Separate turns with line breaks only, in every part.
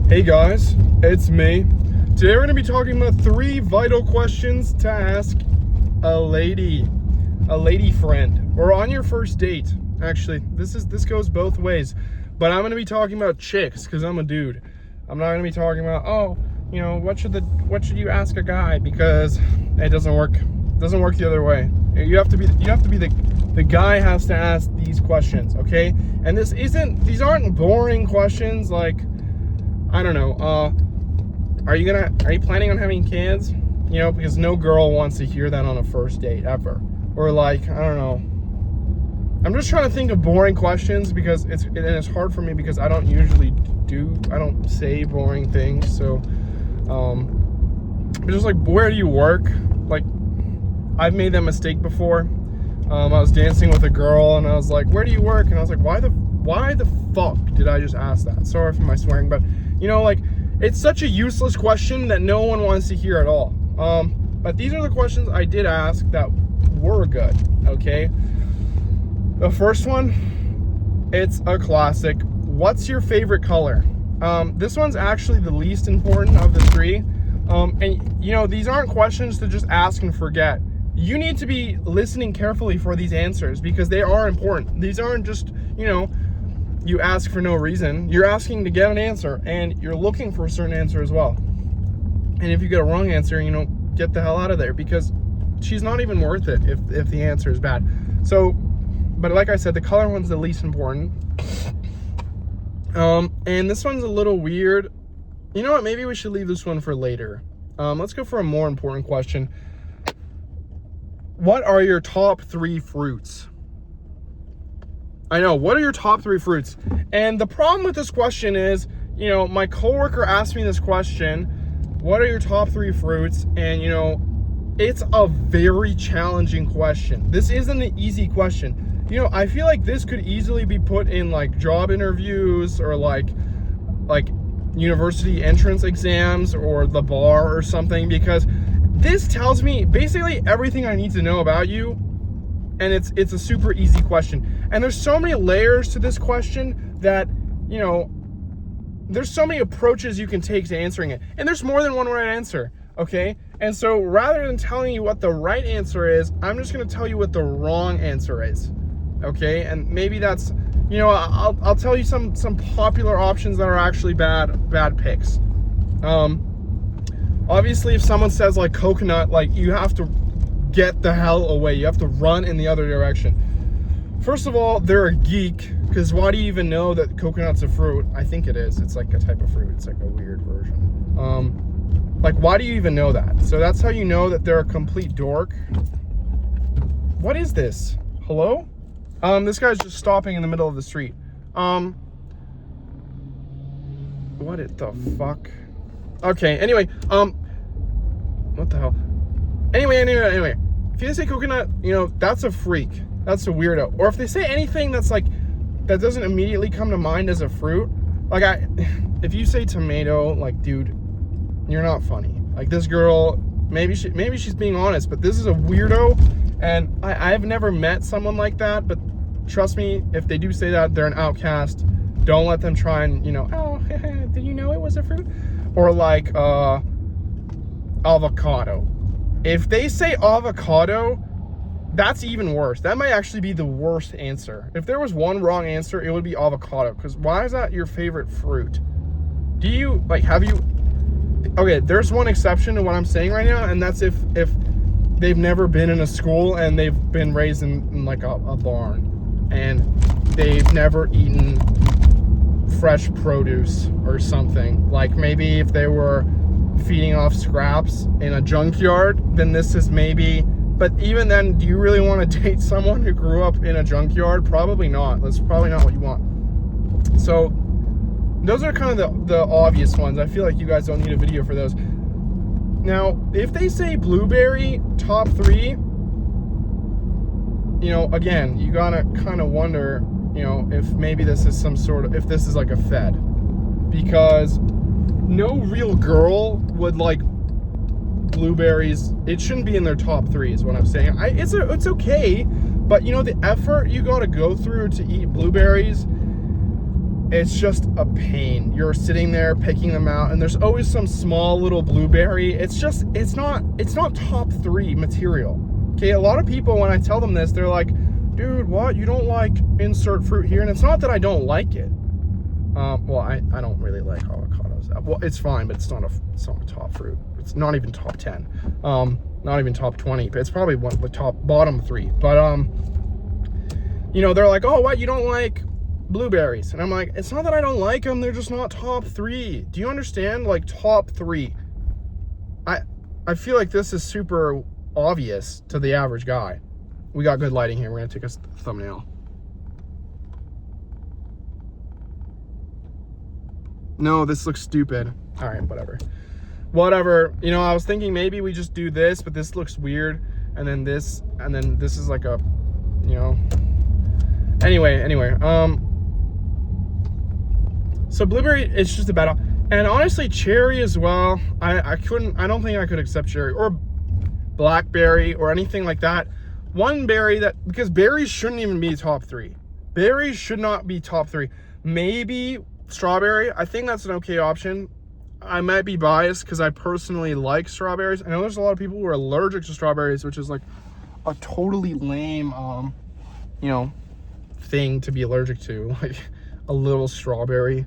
Hey guys, it's me. Today we're going to be talking about 3 vital questions to ask a lady friend, or on your first date. Actually, this goes both ways, but I'm going to be talking about chicks because I'm a dude. I'm not going to be talking about, what should you ask a guy, because it doesn't work. It doesn't work the other way. You have to be the guy has to ask these questions, okay? And these aren't boring questions like, I don't know, are you planning on having kids? Because no girl wants to hear that on a first date ever. Or like, I don't know. I'm just trying to think of boring questions because it's hard for me because I don't say boring things. So, just like, where do you work? Like, I've made that mistake before. I was dancing with a girl and I was like, where do you work? And I was like, why the fuck did I just ask that? Sorry for my swearing, but it's such a useless question that no one wants to hear at all. But these are the questions I did ask that were good, okay? The first one, it's a classic. What's your favorite color? This one's actually the least important of the 3. And these aren't questions to just ask and forget. You need to be listening carefully for these answers because they are important. These aren't just, you ask for no reason. You're asking to get an answer, and you're looking for a certain answer as well. And if you get a wrong answer, get the hell out of there because she's not even worth it if the answer is bad. So, but like I said, the color one's the least important. And this one's a little weird. You know what? Maybe we should leave this one for later. Let's go for a more important question. What are your top 3 fruits? I know, what are your top 3 fruits? And the problem with this question is, my coworker asked me this question, what are your top 3 fruits? And, it's a very challenging question. This isn't an easy question. I feel like this could easily be put in like job interviews or like university entrance exams or the bar or something, because this tells me basically everything I need to know about you. And it's a super easy question. And there's so many layers to this question that, there's so many approaches you can take to answering it. And there's more than one right answer, okay? And so rather than telling you what the right answer is, I'm just going to tell you what the wrong answer is, okay? And maybe that's, I'll tell you some popular options that are actually bad picks. Obviously, if someone says like coconut, like you have to get the hell away. You have to run in the other direction. First of all, they're a geek, because why do you even know that coconut's a fruit? I think it is. It's like a type of fruit. It's like a weird version. Why do you even know that? So that's how you know that they're a complete dork. What is this? Hello? This guy's just stopping in the middle of the street. What the fuck? Okay, anyway, what the hell? Anyway, if they say coconut, that's a freak. That's a weirdo. Or if they say anything that's like, that doesn't immediately come to mind as a fruit, like if you say tomato, like, dude, you're not funny. Like, this girl, maybe she's being honest, but this is a weirdo, and I've never met someone like that, but trust me, if they do say that, they're an outcast. Don't let them try and, oh, did you know it was a fruit? Or like, avocado. If they say avocado, that's even worse. That might actually be the worst answer. If there was one wrong answer, it would be avocado. Because why is that your favorite fruit? Do you, okay, there's one exception to what I'm saying right now, and that's if they've never been in a school and they've been raised in like a barn, and they've never eaten fresh produce or something. Like maybe if they were feeding off scraps in a junkyard, then this is maybe, but even then, do you really want to date someone who grew up in a junkyard? Probably not. That's probably not what you want. So those are kind of the obvious ones. I feel like you guys don't need a video for those. Now, if they say blueberry, top 3, again, you gotta kind of wonder, if maybe this is if this is like a fed, because no real girl would like blueberries. It shouldn't be in their top 3 is what I'm saying. It's okay, but the effort you got to go through to eat blueberries, it's just a pain. You're sitting there picking them out, and there's always some small little blueberry. It's not top 3 material. Okay, a lot of people, when I tell them this, they're like, dude, what? You don't like insert fruit here? And it's not that I don't like it. Well, I don't really like avocados. Well, it's fine, but it's not a top fruit. It's not even top 10. Not even top 20. But it's probably one of the bottom 3. But you know, they're like, oh, what? You don't like blueberries? And I'm like, it's not that I don't like them. They're just not top 3. Do you understand? Like, top 3. I feel like this is super obvious to the average guy. We got good lighting here. We're gonna take a thumbnail. No, this looks stupid. All right, whatever. You know, I was thinking maybe we just do this, but this looks weird. And then this is like a, you know. Anyway. So blueberry, it's just a bad, and honestly, cherry as well. I don't think I could accept cherry or blackberry or anything like that. One berry because berries shouldn't even be top 3. Berries should not be top 3. Maybe strawberry. I think that's an okay option. I might be biased because I personally like strawberries. I know there's a lot of people who are allergic to strawberries, which is like a totally lame, you know, thing to be allergic to. Like a little strawberry.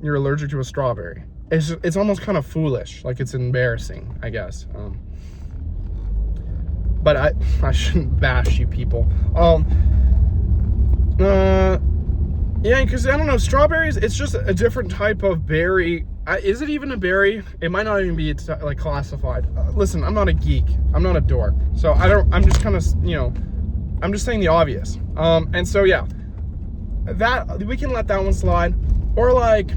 You're allergic to a strawberry. It's almost kind of foolish. Like, it's embarrassing, I guess. But I shouldn't bash you people. Yeah, because I don't know, strawberries, it's just a different type of berry. Is it even a berry? It might not even be like classified. Listen, I'm not a geek. I'm not a dork. So I'm just kind of, you know, I'm just saying the obvious. And so yeah, that we can let that one slide. Or like,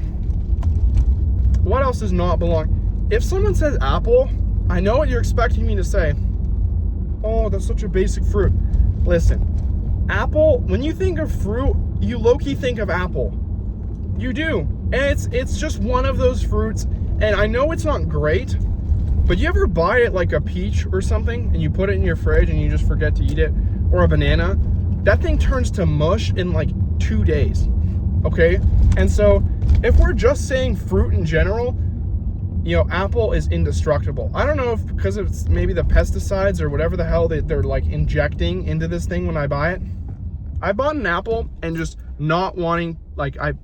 what else does not belong? If someone says apple, I know what you're expecting me to say. Oh, that's such a basic fruit. Listen, apple, when you think of fruit, you low-key think of apple. You do. And it's just one of those fruits. And I know it's not great, but you ever buy it like a peach or something and you put it in your fridge and you just forget to eat it? Or a banana? That thing turns to mush in like 2 days. Okay? And so if we're just saying fruit in general, you know, apple is indestructible. I don't know if because it's maybe the pesticides or whatever the hell they're like injecting into this thing when I buy it. I bought an apple and just not wanting, like, let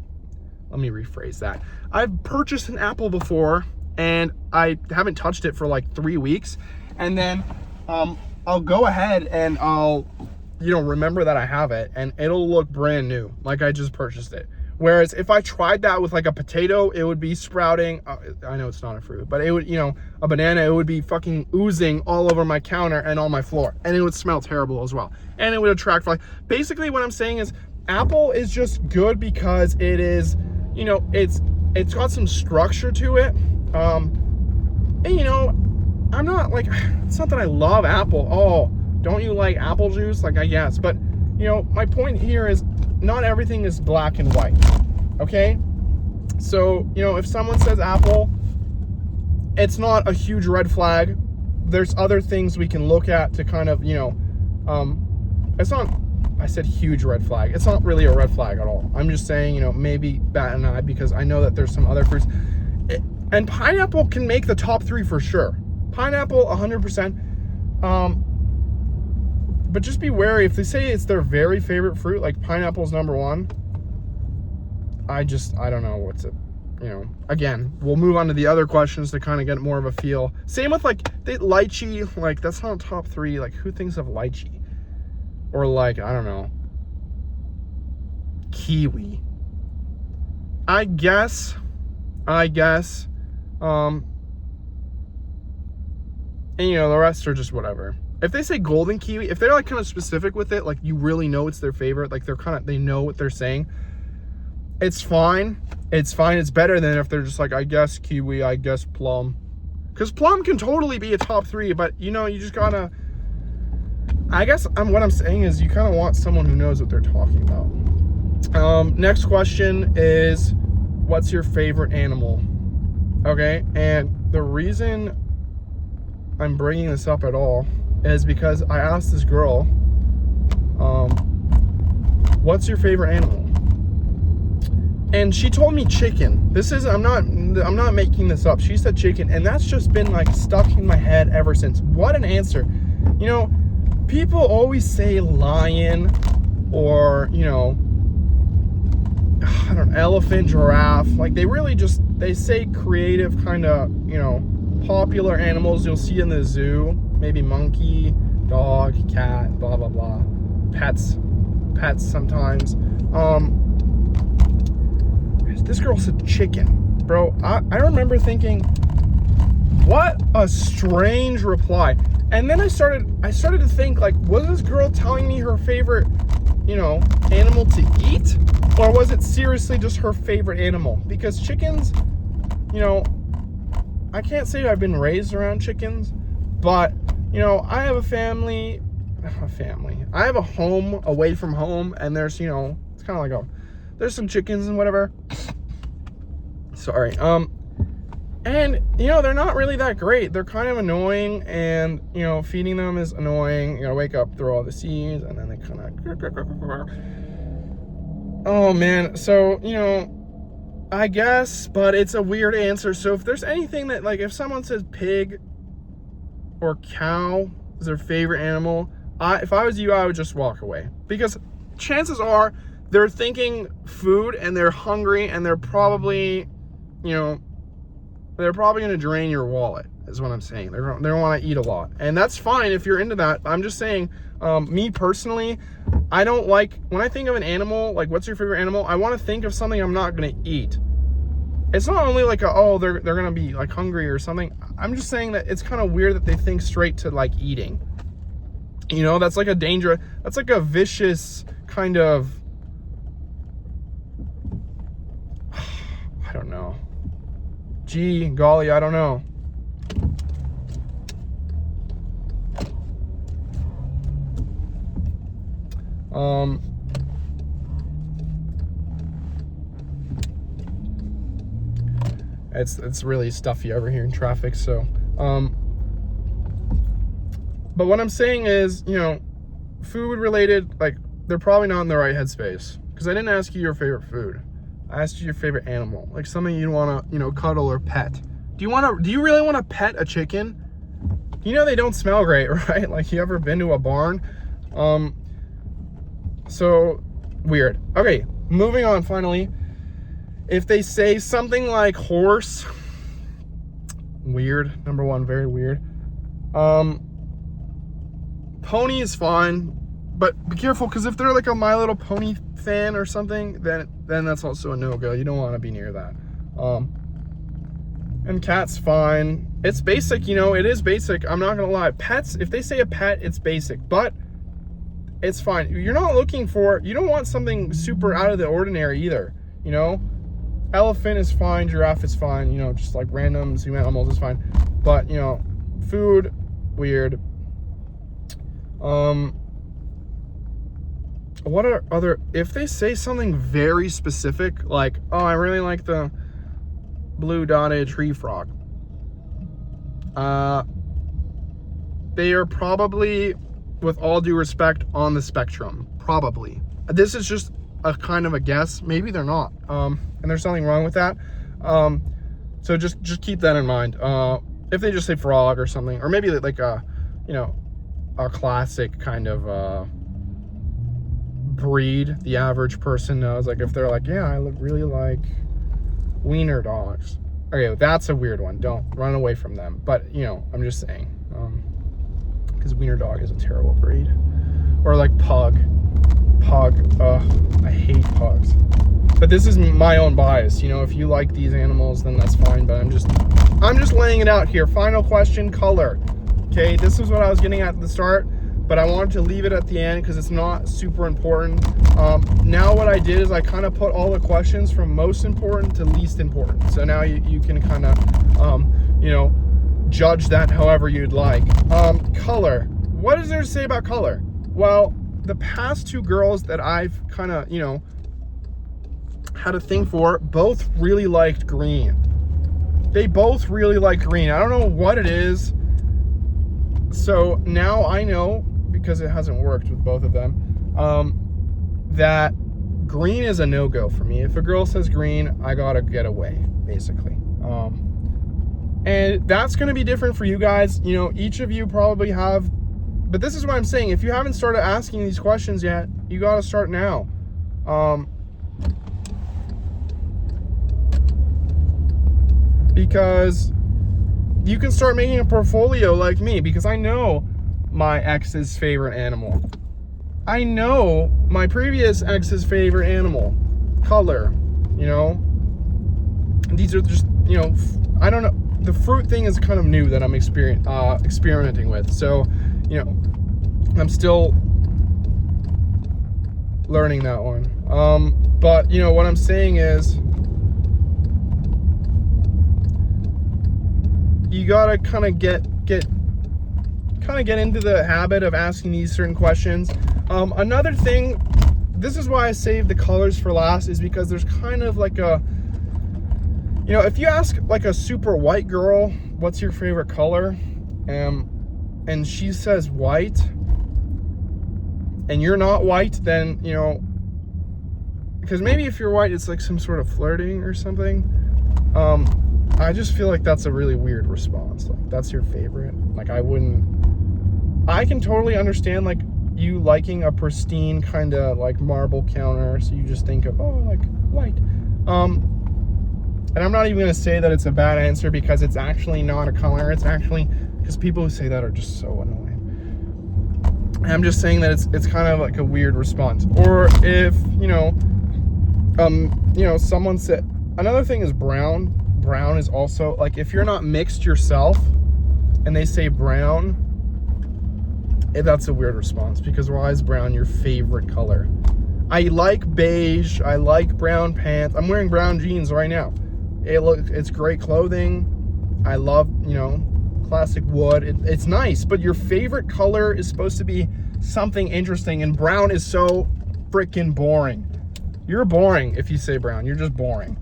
me rephrase that. I've purchased an apple before and I haven't touched it for like 3 weeks. And then I'll go ahead and I'll, you know, remember that I have it and it'll look brand new, like I just purchased it. Whereas if I tried that with like a potato, it would be sprouting. I know it's not a fruit, but it would, you know, a banana, it would be fucking oozing all over my counter and on my floor. And it would smell terrible as well. And it would attract flies. Basically what I'm saying is apple is just good because it is, you know, it's got some structure to it. And you know, I'm not like, it's not that I love apple. Oh, don't you like apple juice? Like, I guess, but you know, my point here is not everything is black and white, okay? So, you know, if someone says apple, it's not a huge red flag. There's other things we can look at to kind of, you know, it's not, I said huge red flag. It's not really a red flag at all. I'm just saying, you know, maybe bat an eye because I know that there's some other fruits. And pineapple can make the top 3 for sure. Pineapple, 100%. But just be wary if they say it's their very favorite fruit, like pineapple's number 1. I don't know what's it, you know. Again, we'll move on to the other questions to kind of get more of a feel. Same with like the lychee, like that's not top 3. Like who thinks of lychee? Or like, I don't know, kiwi. I guess. And you know, the rest are just whatever. If they say golden kiwi, if they're like kind of specific with it, like you really know it's their favorite, like they know what they're saying, it's fine. It's fine. It's better than if they're just like, I guess kiwi, I guess plum. Because plum can totally be a top 3, but you know, you just gotta, I guess what I'm saying is you kind of want someone who knows what they're talking about. Next question is, what's your favorite animal? Okay, and the reason I'm bringing this up at all is because I asked this girl, what's your favorite animal? And she told me chicken. I'm not making this up. She said chicken, and that's just been like stuck in my head ever since. What an answer. You know, people always say lion or, you know, I don't know, elephant, giraffe. Like they say creative kind of, you know, popular animals you'll see in the zoo. Maybe monkey, dog, cat, blah, blah, blah. Pets sometimes. This girl said chicken. Bro, I remember thinking, what a strange reply. And then I started to think, like, was this girl telling me her favorite, you know, animal to eat? Or was it seriously just her favorite animal? Because chickens, you know, I can't say I've been raised around chickens, but, you know, I have I have a home away from home, and there's, you know, it's kind of like there's some chickens and whatever. Sorry. And, you know, they're not really that great. They're kind of annoying, and, you know, feeding them is annoying. You gotta wake up, throw all the seeds, and then they kind of... Oh, man. So, you know, I guess, but it's a weird answer. So if there's anything that, like, if someone says pig or cow is their favorite animal, if I was you, I would just walk away. Because chances are they're thinking food, and they're hungry, and they're probably, you know, they're probably going to drain your wallet, is what I'm saying. They don't want to eat a lot. And that's fine if you're into that. I'm just saying, me personally, I don't like, when I think of an animal, like, what's your favorite animal? I want to think of something I'm not going to eat. It's not only like, they're going to be, like, hungry or something. I'm just saying that it's kind of weird that they think straight to, like, eating. You know, that's like that's like a vicious kind of, I don't know. Gee, golly, I don't know. It's really stuffy over here in traffic, so, but what I'm saying is, you know, food related, like, they're probably not in the right headspace, because I didn't ask you your favorite food. I asked you your favorite animal, like something you want to, you know, cuddle or pet. Do you really want to pet a chicken? You know they don't smell great, right? Like, you ever been to a barn? So weird. Okay, moving on finally. If they say something like horse, weird. Number one, very weird. Pony is fine, but be careful, because if they're like a My Little Pony fan or something, then that's also a no-go. You don't want to be near that. And cat's fine. It's basic, you know, it is basic. I'm not gonna lie. Pets, if they say a pet, it's basic, but it's fine. You don't want something super out of the ordinary either, you know? Elephant is fine, giraffe is fine, you know, just like random zoo animals is fine. But, you know, food, weird. What are other, if they say something very specific, like, oh, I really like the blue dotted tree frog, they are probably, with all due respect, on the spectrum. Probably. This is just a kind of a guess. Maybe they're not, and there's something wrong with that. So just keep that in mind. If they just say frog or something, or maybe like a, you know, a classic kind of breed the average person knows, like if they're like, yeah, I really like wiener dogs. Okay, that's a weird one. Don't run away from them. But, you know, I'm just saying, because wiener dog is a terrible breed. Or like pug. I hate pugs. But this is my own bias. You know, if you like these animals, then that's fine. But I'm just laying it out here. Final question, color. Okay, this is what I was getting at the start, but I wanted to leave it at the end because it's not super important. Now what I did is I kind of put all the questions from most important to least important. So now you can kind of, you know, judge that however you'd like. Color. What is there to say about color? Well, the past two girls that I've kind of, you know, had a thing for, both really liked green. They both really like green. I don't know what it is. So now I know, because it hasn't worked with both of them, that green is a no-go for me. If a girl says green, I gotta get away, basically. And that's gonna be different for you guys. You know, each of you probably have, but this is what I'm saying. If you haven't started asking these questions yet, you gotta start now. Because you can start making a portfolio like me, because I know my ex's favorite animal. I know my previous ex's favorite animal, color, you know. These are just, you know, I don't know. The fruit thing is kind of new that I'm experimenting with. So, you know, I'm still learning that one. But, you know, what I'm saying is, you gotta kind of get into the habit of asking these certain questions. Another thing, this is why I saved the colors for last, is because there's kind of like a, you know, if you ask like a super white girl, what's your favorite color? And she says white, and you're not white, then, you know, because maybe if you're white, it's like some sort of flirting or something. I just feel like that's a really weird response. Like, that's your favorite. Like, I can totally understand, like, you liking a pristine kind of like marble counter, so you just think of, oh, like white. And I'm not even gonna say that it's a bad answer, because it's actually not a color. It's actually, because people who say that are just so annoying. And I'm just saying that it's kind of like a weird response. Or if, you know, someone said, another thing is brown. Brown is also, like, if you're not mixed yourself and they say brown, that's a weird response, because why is brown your favorite color? I like beige, I like brown pants. I'm wearing brown jeans right now. It's great clothing. I love, you know, classic wood. It's nice, but your favorite color is supposed to be something interesting, and brown is so freaking boring. You're boring if you say brown. You're just boring.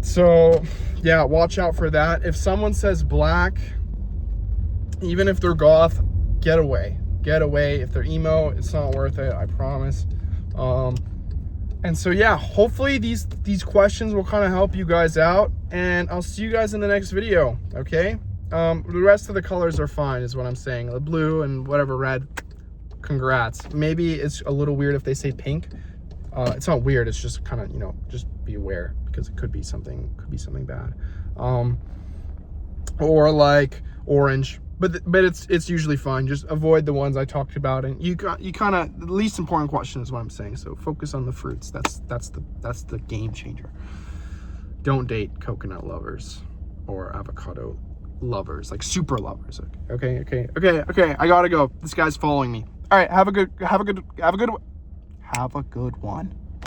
So yeah, watch out for that. If someone says black, even if they're goth, get away. If they're emo, it's not worth it, I promise. And so yeah, hopefully these questions will kind of help you guys out, and I'll see you guys in the next video. Okay, the rest of the colors are fine, is what I'm saying. The blue and whatever red, congrats. Maybe it's a little weird if they say pink. It's not weird, it's just kind of, you know, just be aware, because it could be something bad. Or like orange, but it's usually fine. Just avoid the ones I talked about, and you kind of, the least important question is what I'm saying. So focus on the fruits. That's the game changer. Don't date coconut lovers or avocado lovers, like super lovers. Okay. I gotta go. This guy's following me. All right, have a good one.